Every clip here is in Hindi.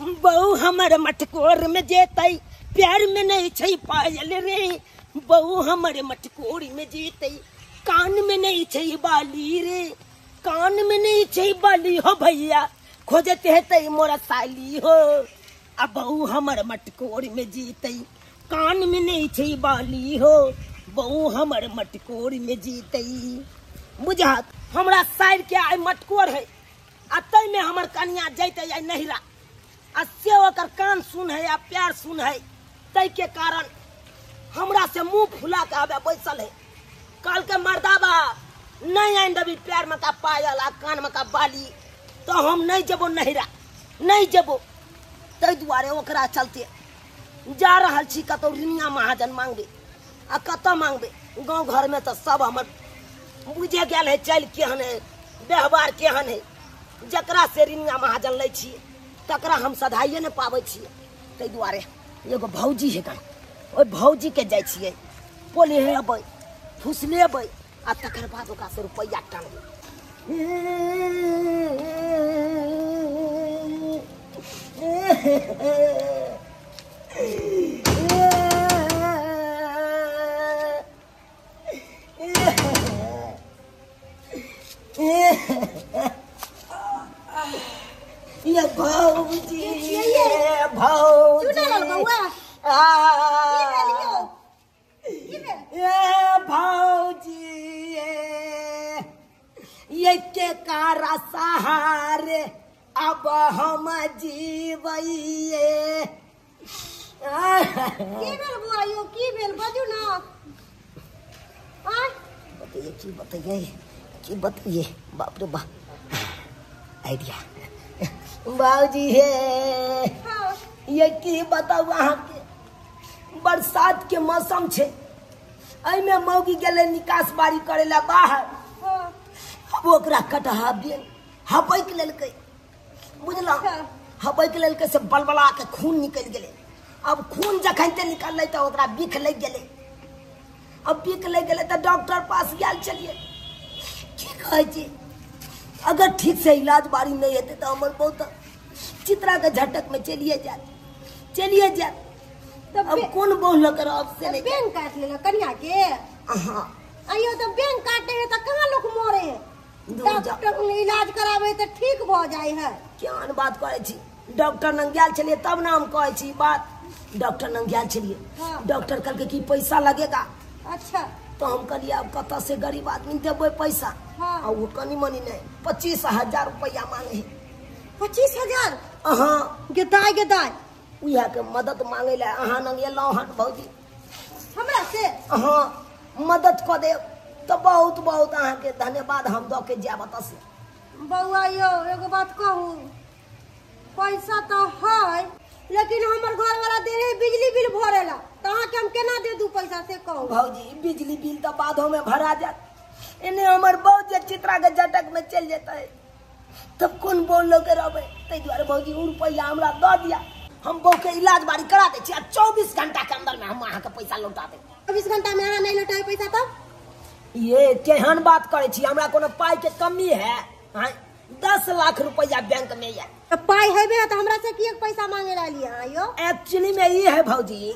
बहु हमर मटकोर में जेतै प्यार में नहीं छै पायल रे। बहु हमर मटकोर में जेतै कान में नहीं छै बाली रे। कान में नहीं छै बाली हो भैया खोजते हेतै मोरा साली हो। अब बहु हमर मटकोर में जीतै कान में नहीं छै बाली हो। बहु हमर मटकोर में जीतै बुझात हमरा साइड के आइ मटकोर है आ तै में हमर कन्या जैतै आइ नहिरा आ से ओकर कान सुन है आ प्यार सुन है। तै के कारण हमरा से मुंह फुला के आबे बैसल है। कल के मर्दाबा नहीं आइन देबी प्यार में का पायल आ कान में का बाली तो हम नहीं जेबो नहिरा नहीं जेबो। तै दुआरे ओकरा चलते जा रहल छी कतौ रिनिया महाजन मांगबे आ कत मांगबे। गाँव घर में तो सब हमर बुझे गेल है चल केहन है व्यवहार केहन है। जकरा से रिनिया महाजन लै छियै तकरा हम सधाइए नहीं पाबै छियै। तै दुआरे एगो भौजी है गन ओइ भौजी के जाइ छियै पोले हेबै फुसलेबै आ तकर बाद ओकरा से रुपैया टांगबै। ये भौजी ये भौजी ये भौजी ये के कारा सहारे अब हम जीवइए। की भेल बुआ यो की भेल बाजू ना। बताइए की बताइए बाप रे बाप आइडिया बाबूजी है। हाँ। ये की बताऊ अहाँ के बरसात के मौसम छे एहि में मौगी गेले निकास बारी करे ला बाहर। हाँ। अब ओकरा कटहा दे हपैक लेलकै बुझला। हपैक लेलकै से बलबला के खून निकल गेले। अब खून जखनते निकललै तो ओकरा बिख लग गेले। अब बिख लग गेले तो डॉक्टर पास गेल चलिए की कहै छी अगर ठीक से इलाज बारी नहीं हेते तो हमर बहुत चित्रा के झटक में चलिए जाए। तब अब कौन बोल कर अब से नहीं बैंक काट लेला कन्या के। हां आइयो तो बैंक काटे है तो कहां लोग मरे डॉक्टर ने इलाज करावे तो ठीक भ जाय है। केहन बात करे छी डॉक्टर नंग गेल चलिए तब ना हम कहै छी बात। डॉक्टर नंग गेल चलिए। हाँ। डॉक्टर कहलकै कि पैसा लगेगा। अच्छा तो हम कहलिए अब कत से गरीब आदमी देबै पैसा। हाँ। और वो कनी मनी नहीं 25,000 रुपया मांगे है। 25,000 अहाँ गेदाय उहा के मदद मांगे ला अहाँ नंग एलौ हन भौजी हमरा से। अहाँ मदद क दे तो बहुत बहुत अहाँ के धन्यवाद हम द के जाब त से। बउआ यो एगो बात कहूं पैसा तो है लेकिन हमर घर वाला दे रहे बिजली बिल भरेला तो अहाँ के हम केना दे दू पैसा से कहूं। भौजी बिजली बिल तो बादों में भरा जात इने हमर बहुत जे चित्रा के झटक में चल जेतै तब कौन बोल लो के रहबै। तै दुआरे भौजी उ रुपया हमरा द दिया हम बहू के इलाज बारी करा दे छी। 24 घंटा के अंदर में हम अहाँ के पैसा लौटा दे। 24 घंटा में अहाँ नहीं लौटाए पैसा तब ये केहन बात करे छी हमरा कोनो पाई के कमी है। 10 लाख रुपया बैंक में है। तो पाई हेबे तो हमरा से की एक पैसा मांगे ला लिया आयो। एक्चुअली में ये है भौजी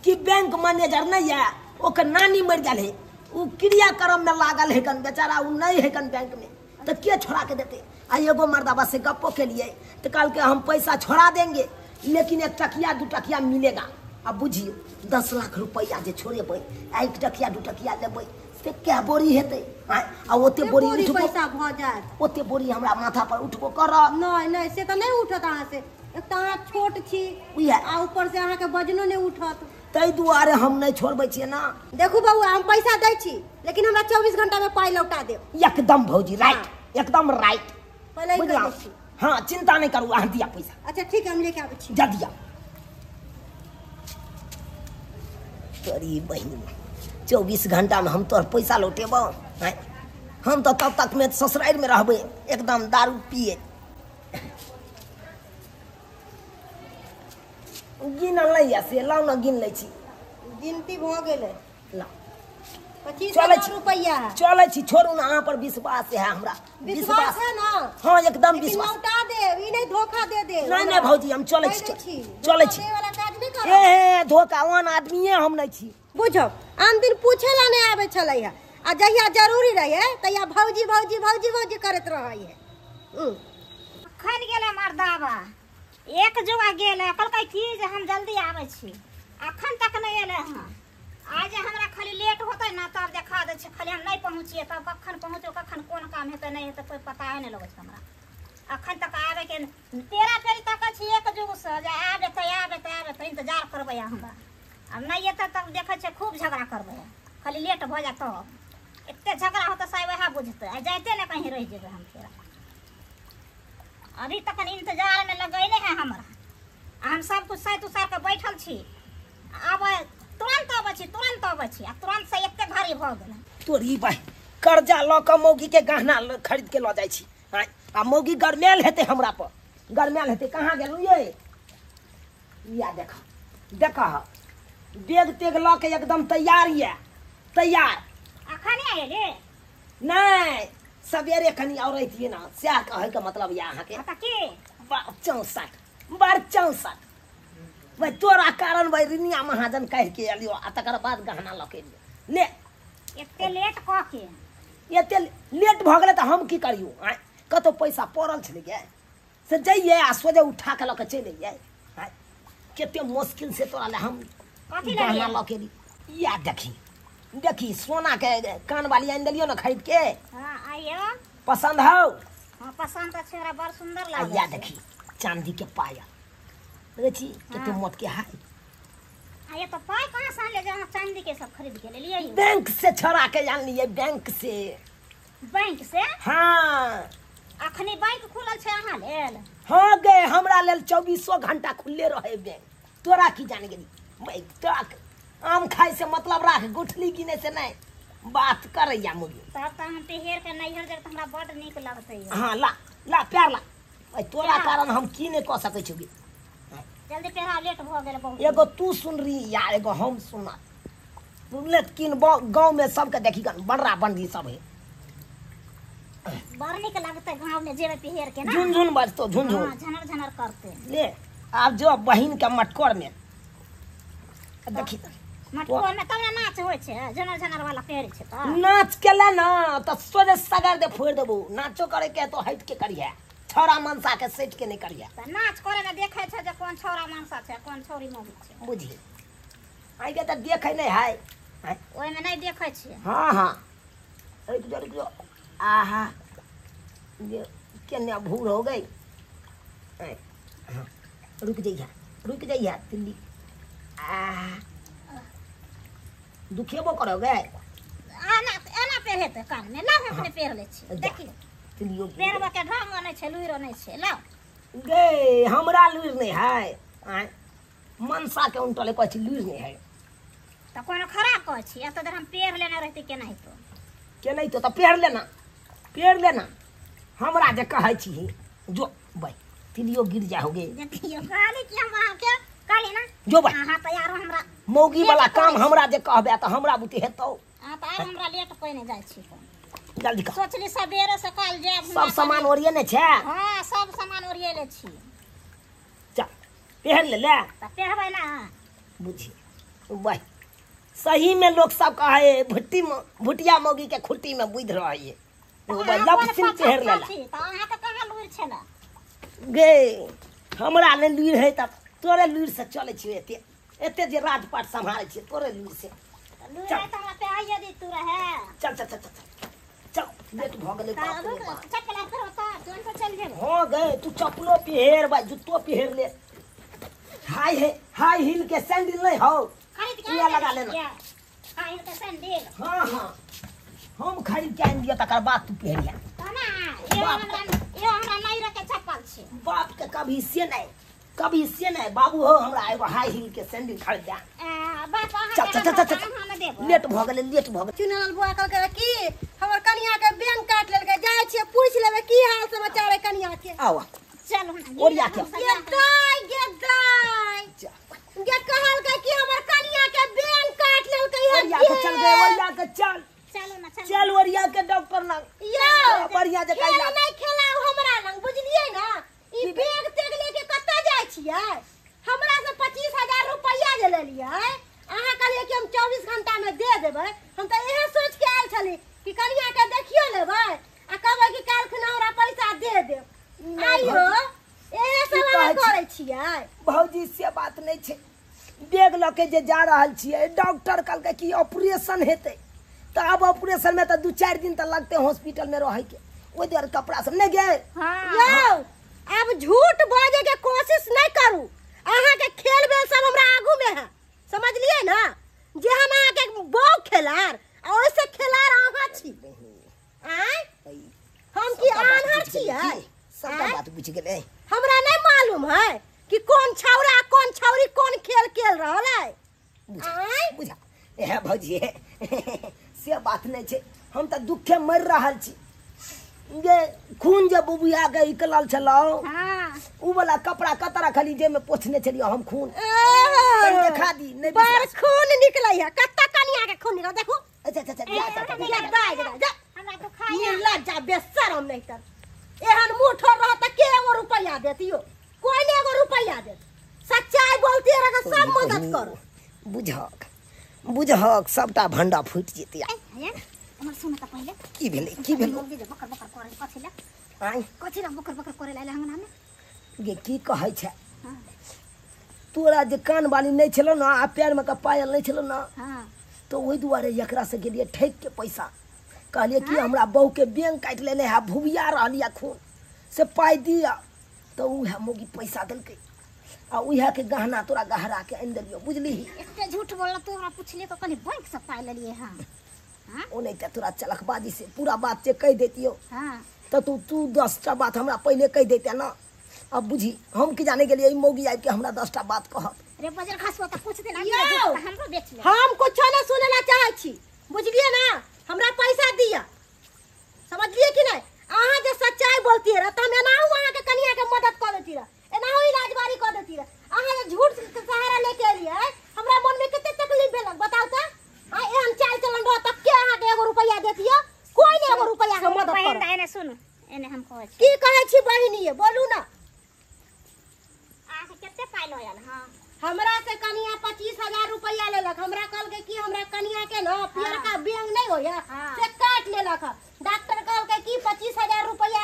कि बैंक मैनेजर नहीं है ओकर नानी मर गेल है उ क्रियाक्रम में लागल है कन बेचारा उ नहीं है कन बैंक में तो के छोड़ा के देते। आ एगो मर्दाबा से गप्पो के लिए तो कल के हम पैसा छोड़ा देंगे लेकिन 1 टकिया 2 टकिया मिलेगा। अब बुझियो 10 लाख रुपया जे छोड़ेबै 1 टकिया 2 टकिया लेबै से क्या बोरी हेतै। आ ओते बोरी उठबो पैसा भ जात ओते बोरी हमरा माथा पर उठबो कर नहीं से तो नहीं उठत अहाँ से। एक तो अहाँ छोट छी आ ऊपर से अहाँ के वजनो नहीं उठत। तै दुआरे हम नहीं छोड़बै छियै ना। देखू बउआ हम पैसा दै छी लेकिन हमरा 24 घंटा में पाई लौटा देब। एकदम भौजी राइट एकदम राइट पहले ही कर छी। हाँ चिंता नहीं करू अहाँ दिया पैसा। अच्छा ठीक है हम लेके आबै छी जा दिया। तोरी बहनी 24 घंटा में हम तोर पैसा लौटेबो। हम तो तब तक में ससुराल में रहबै एकदम दारू पिए। गिनल नहीं है से लाओ ना गिन ले छी। गिनती भ गेलै ला 25,000 रुपया चले छी छोड़ू ना अहाँ पर विश्वास है हमरा। विश्वास है ना। हाँ एकदम विश्वास लौटा दे ई नहीं धोखा दे दे। नहीं भौजी हम चले छी धोखा दे वाला काज नहीं कर। ए धोखा वान आदमी हम नहीं छी। बुझो आन दिन पूछे ला नहीं आवे छलै है आ जहिया जरूरी रहे तहिया भौजी भौजी भौजी भौजी करत रहै है। खन गेले मर्दावा एक जुआ गेले कहलकै की जे हम जल्दी आबै छी अखन तक नहीं एले हँ। आज हमरा खाली लेट होते ना तब देखा दे छै खाली हम नहीं पहुँचिए तब कखन पहुँचो कखन कोन काम हेतै नहीं हेतै कोई पता नहीं लगै छै हमरा। अखन तक आबे के तेरा पेरी तक छी एक जुग से जे आबे इंतजार करबै हमरा। अब नहीं एतै तब देखै छै खूब झगड़ा करबै खाली लेट भ जात तब एते झगड़ा होतै साइ वएह बुझतै आ जाइते ने कहीं रह जेबै हम फेर। अभी तक इंतजार में लगैले है हमरा हम सब कुछ सही तुसार के बैठल छी अब तुरंत आबै छी आ तुरंत से एते भारी भ गेलै। तोरी भाई कर्जा ल के मौगी के गहना खरीद के ल जाय छी आ मौगी गरमेल हेते हमरा पर गरमेल हेते कहाँ गेलू ये या देखा बेग तेग ल के एकदम तैयार ये तैयार। अखन आइले नहीं सवेरे कनी और रहिए ना सह कहे के मतलब ये अहाँ के त की 64 भाई तोरा कारण भाई रिनिया महाजन कह के अलियो आ तकर बाद गहना लके ले एते लेट क के एते लेट भ गेले त हम की करियो कतो पैसा पड़ल छले गे से जइए आ सोजे उठा के लके चले जाए केते मुश्किल से तोरा ले हम कथी गहना लके या देखी सोना के कान वाली आन देलियो ना खरीद के। हां आइयो पसंद हो? हां पसंद त छेरा बड़ सुंदर लागे। या देखी चांदी के पाया देखी केते मोट के हाय ये तो पाई कहां से ले जा चांदी के सब खरीद के ले लिए बैंक से छड़ा के जान लिए बैंक से। हाँ अखनी बैंक खुलल छे अहाँ लेल? हाँ गे हमरा लेल 24 घंटा खुले रहे बैंक। तोरा की जान गेली मैं तोरा आम खाए से मतलब राख गुठली गिने से नहीं बात करैया मुगी तब त हम पेहेर के नैहर जब हमरा बड़ नीक लगतै। हाँ ला प्यार ला तोरा कारण हम की नहीं कह सकै छी। जल्दी पेरा लेट भ गेल बहुत। एगो तू सुन रही यार एगो हम सुना लेकिन गांव में सबके देखी गन बड़ा बंदी सब है बड़ नीक लगतै गांव में जेबे पेहेर के ना झुनझुन बजतो झुनझुन झनर झनर करते ले अब जो बहिन के मटकोर में देखी मटकोर में तब नाच होय छे झनर झनर वाला पेड़ छे त नाच केला ना त सोजे सगार दे फोड़ देबो नाचो करे के तो हट के करिया छोरा मनसा के सेट के नहीं करिया त नाच करे में देखे छे जे कोन छोरा मनसा छे कोन छोरी मौगी छे बुझी आई के त देखे नहीं है ओय में नहीं देखे छे। हां रुक जो आहा ये केन्या भूल हो गई रुक जाइया दिल्ली दुखेबो करोगे एना पेरे त कान में ला अपने पेर ले छी देखी दिल्लियो पेरवा के ढंग नै छै लुइरो नै छै ला गे हमरा लुइर नहीं है मनसा के उनटले कहै छी लुइर नहीं है त कोनो खराब कहै छी या त हम पेर लेना रहती के नहीं तो पेर लेना हमरा जे कहै छी जो भाई तिलियो गिर जाओगे देखियो काली कि हम वहां के काली ना जो भाई हां त यार हमरा मौगी वाला काम हमरा जे कहबे त हमरा बुते हेतौ हां त हमरा लेट कोइ नहीं जाय छी जल्दी कर सोचली सबेरे से काल जाब सब सामान ओरिए ने छै हां सब सामान ओरिए ले छी चल पहन ले त पहबै ना बुझी भाई सही में लोग सब कहे भुटिया मौगी के खुट्टी में बुझ रहे है वो भाई लपसिन पहर लेला त अहाँ त कहां लुइर छला गे हमरा ले लुइर है त तोरे लुइर से चले छी एते जे राजपाट संभाले छी तोरे लुइर से लुइर त हमरा पे आइए दी तू रहे चल लेट भ गेले बाप रे बाप चपला करो त जोन से चल जेबो हो गए तू चपलो पहर भाई जूतो पहर ले हाई हील के सैंडल नहीं हो खरीद के ये लगा लेना हां इनका सैंडल हां हम खरीद के आन दिया तकर बाद तू पहरिया तना ये हमरा नहीं रखे चप्पल छे बाप के कभी से नहीं बाबू हो हमरा एगो हाई हील के सैंडल खरीद दे बाप चल लेट भ गेले चुनल बुआ कहलकै कि हमर कनिया के बैंक काट लेलकै जाय छियै पूछ लेबै की हाल समाचार है कनिया के आओ चल ओरिया के गे दाई जे कहलकै कि हमर कनिया के बैंक काट लेलकै ओरिया के चल गए ओरिया के चलो ना चल ओरिया के डॉक्टर ना यो बढ़िया जे खेल कहला नहीं खेलाओ हमरा लंग बुझलिए ना ई छियै हमरा से 25,000 रुपया जे लेलियै अहाँ कहलिए कि हम 24 घंटा में दे देबै हम तो यही सोच के आयल छली कि कनिया के देखियो लेबै आ कहबै कि काल खुना हमरा पैसा दे देब आइयो एहे सब अहाँ करै छियै भौजी से बात नहीं छे बैग ल के जे जा रहल छियै डॉक्टर कहलकै कि ऑपरेशन हेतै तो अब ऑपरेशन में तो 2-4 दिन तक लगते हॉस्पिटल में रहे के ओइ देर कपड़ा सब नहीं गए यौ अब झूठ बाजे के कोशिश नहीं करू अहाँ के खेल बेल सब हमरा आगू में है समझलिए ना जे हम अहाँ के बौ खेलार और ओइसे खेलार अहाँ छी आय हम की आन्हर छियै सबटा बात बुझ गेलै हमरा नहीं मालूम है कि कौन छौरा कौन छौरी कौन खेल खेल रहल है आय बुझा ए भौजी से बात नहीं छे हम तो दुखे मर रहल छी जे खून जे बुबुआ के निकलल छलो हां उ वाला कपड़ा कतरा खाली जे में पोछने छलियो हम खून देखा दी नहीं बार खून निकलै है कत्ता कनिया के खून निकल देखो अच्छा जा हमरा तो खाइए मिला जा बेशरम नहीं कर एहन मुंह ठोर रह त के एगो रुपया देतियो कोई ने एगो रुपया दे सच्चाई बोलती रह त सब मदद करो बुझहक सबटा भंडा फूट जेते हमर सुन त पहिले की भेलै जल्दी जे बकर बकर करे कथिला आई कथिला बकर बकर करे लाले हमरा में गे की कहै छै हां तोरा जे कान वाली नहीं छलो ना आ पैर में का पायल नहीं छलो ना हां तो ओई दुआरे एकरा से गेलिए ठेक के पैसा कहलिए कि हमरा बहू के बैंक काट लेने है भुबिया रहलिया खून से पाई दिया तो उहे मोगी पैसा देलकै आ उहे के गहना तोरा गहरा के आनि देलियो बुझली एते झूठ बोलला तो हमरा पूछले तो कनी बैंक से पाई लेलिए हां हां ओ नहीं त तोरा चलकबाजी से पूरा बात जे कह देतियो हां तो तू 10टा बात हमरा पहले कह देते ना अब बुझी हम की जाने के लिए मोगी आइ के हमरा 10टा बात कहत रे बजर खसवा त कुछ दिन यो! हमरो बेच ले हम कुछ ना सुनना चाहे छी बुझलिए ना हमरा पैसा दिया समझलिए कि नहीं अहाँ जे सच्चाई बोलती रह त हम एनाहु अहाँ के कनिया के मदद कर देती रह एनाहु इलाजबारी कर देती रह अहाँ जे झूठ के सहारा लेके एलिए हमरा मन में कितने तकलीफ भेलक बताओ त आ एहन चाल चलन रह त के अहाँ के एगो रुपया देतियो कोई ने एगो रुपया के मदद बहन कर एने सुन एने हम कहै छी की कहै छी बहिनी बोलू ना आ केते पाई लयल हां हमरा से कनिया 25,000 रुपया लेलक हमरा कहल के कि हमरा कनिया के ना पियर का बैंक नहीं होया हाँ। से काट लेलक डॉक्टर कहल के कि 25,000 रुपया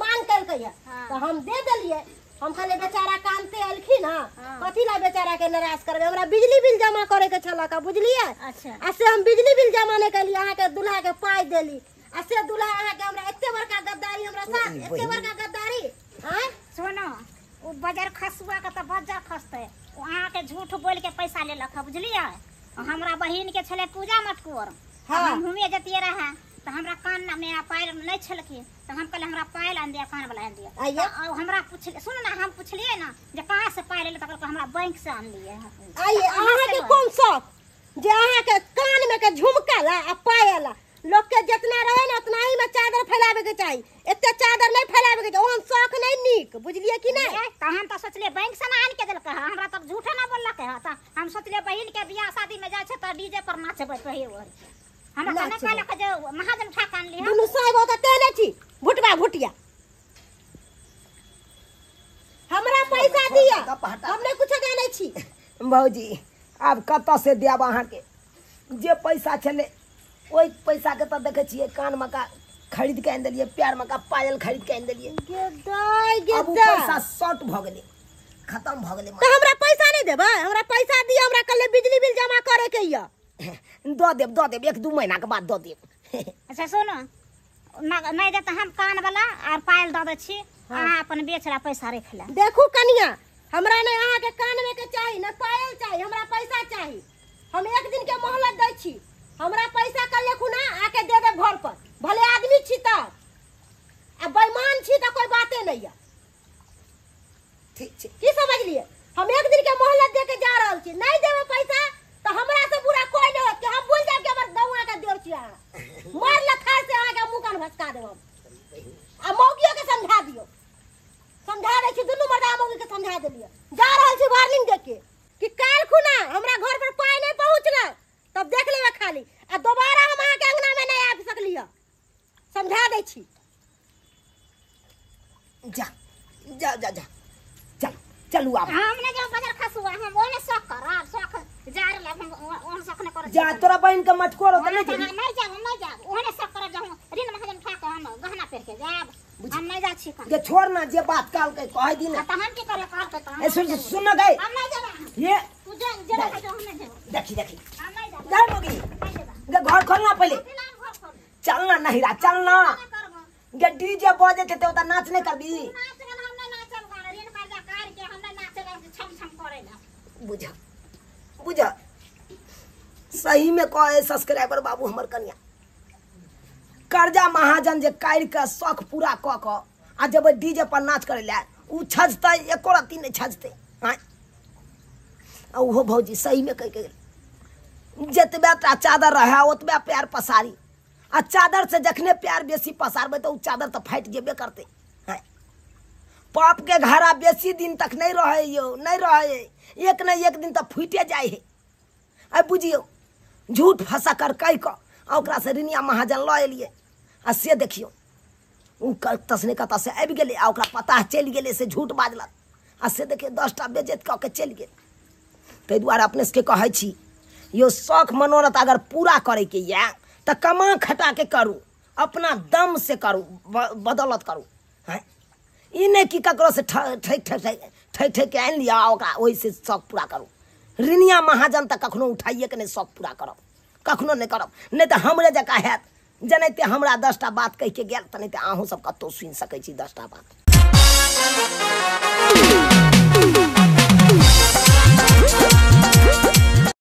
मांग करके हाँ। तो हम दे देलिए हम खाली बेचारा काम से अलखी ना हाँ। कथी ला बेचारा के नाराज करबे हमरा बिजली बिल जमा करे के छलक बुझलिए अच्छा आ से हम बिजली बिल जमा नहीं के लिए अहाँ के दूल्हा के पाई देली आ से दूल्हा अहाँ के हमरा एते बड़का गद्दारी हमरा साथ एते बड़का गद्दारी हैं सुनो ओ बाजार खसुआ के त बाजार खसते वहां के झूठ बोल के पैसा ले लख बुझलिए हमरा बहिन के छले पूजा मटकोर हाँ। हम घूमे जतिए रहे तो हमरा कान में पायल नहीं छलकी तो हम कहले हमरा पायल आन दिया कान वाला आन दिया आइए। तो हमरा पूछले सुन ना हम पूछलिए ना जे कहां से पायल ले तो कहलक हमरा बैंक से आन लिए आइए अहाँ के कौन शौक जे अहाँ के कान में के झुमका ला आ पायला लोग के जितना रहे ना उतना ही में चादर फैलावे के चाहिए एते चादर नहीं फैलावे के चाहिए ओहन शौक नहीं नीक बुझलिए कि नहीं तो हम तो सोचलिए बैंक से ना आन के देलक हमरा तब झूठे ना बोललक है तो हम सोचलिए बहिन के बियाह शादी में जाय छै त डीजे पर नाचबे पहिए और हमरा कने कहलक जे महाजन उठा कान लिया दुनु साहब होता तेने छी भुटवा भुटिया हमरा पैसा दिया हमने कुछ जाने छी भौजी अब कत से देब अहाँ के जे पैसा छले ओई पैसा के तो देखे छिए कान में का खरीद के आन देलिए पैर में का पायल खरीद के आन देलिए गेदाई अब उ गेदा पैसा शॉर्ट भ गेले खत्म भ गेले तो हमरा पैसा नहीं देबे हमरा पैसा दिया हमरा कल बिजली बिल जमा करे के या दो देब 1-2 महीना के बाद दो देब अच्छा सुनो नहीं दे तो हम कान वाला और पायल दे दे छी अहाँ अपन बेचला पैसा रख ले देखू कनिया हमरा ने अहाँ के कान में के चाहिए न पायल चाहिए हमरा पैसा चाहिए हम एक दिन के मोहलत दै छी हमरा पैसा कल लेखू ना आके दे दे घर पर भले आदमी छी त आ बेईमान छी त कोई बाते नहीं है ठीक छै की समझ लिए हम एक दिन के मोहलत दे के जा रहल छी नहीं देबे पैसा तो हमरा से बुरा कोई नहीं होत कि हम भूल जाब के हमर गौआ के देव छी अहाँ मार लखार से अहाँ के मुंह कान भसका देब हम आ मौगियो के समझा दियो समझा दे छी दुनू मर्दा मौगी के समझा देलिए जा रहल छी वार्निंग दे के कि काल खुना हमरा घर पर पाई नहीं पहुंचला तब देख लेबे खाली आ दोबारा हम अहाँ के अंगना में नहीं आबि सकलिए समझा दे छी जा जा जा जा चल चलू आप हम ना जब बाजार खसुआ हम ओने शौक कर शौक जार ला हम ओने शौक न कर जा तोरा बहन के मटकोर होता नहीं नहीं जाब ओने शौक कर जब ऋण महाजन खा के हम गहना पहिर के जाब हम नहीं जा छी का जे छोड़ ना जे बात काल के कह दी ना त हम की करे काल के त ए सुन ना गए हम नहीं जाब ये तू जे जो हम नहीं जाब देखी हम नहीं जाब जा मोगी गे घर खोलना पहले चलना नहीं रा चलना गे डीजे बजे के तो नाच नहीं कर दी बुझा बुझा सही में कहे सब्सक्राइबर बाबू हमर कन्या कर्जा महाजन जे काढ़ के शौक पूरा क क आ जब डीजे पर नाच करे ला उ छजते एको रत्ती नहीं छजते हाँ ओहो भौजी सही में कह के जतबे चादर रहे ओतबे प्यार पसारी आ चादर से जखने प्यार बेसी पसारबे तो चादर तो फाट जेबे करते हैं पाप के घड़ा बेसी दिन तक नहीं रहे यो नहीं रहे एक न एक दिन तो फूटे जाए है अब बुझियो झूठ फंसा कर कह ओकरा से रिनिया महाजन ल एलिए आ से देखियो उ तसने कता से आबि गेले आ ओकरा पता चल गेले से झूठ बाजलक आ से देखिए 10टा बेजत क के चल गेल ताहि दुआरे अपने से कहै छी यो शौक मनोरथ अगर पूरा करे के या तो कमा खटा के करू अपना दम से करू बदौलत करू हैं ई नहीं कि ककरो से ठक के आन लिया ओकरा ओहि से शौक पूरा करू ऋणिया महाजन तक कखनो उठाइए के नहीं शौक पूरा करब कखनो नहीं करब नहीं तो हमरे जका हैत जनते हमरा 10टा बात कह के गेल त नहीं तो अहूँ सब कतौ सुनि सकै छी 10टा बात।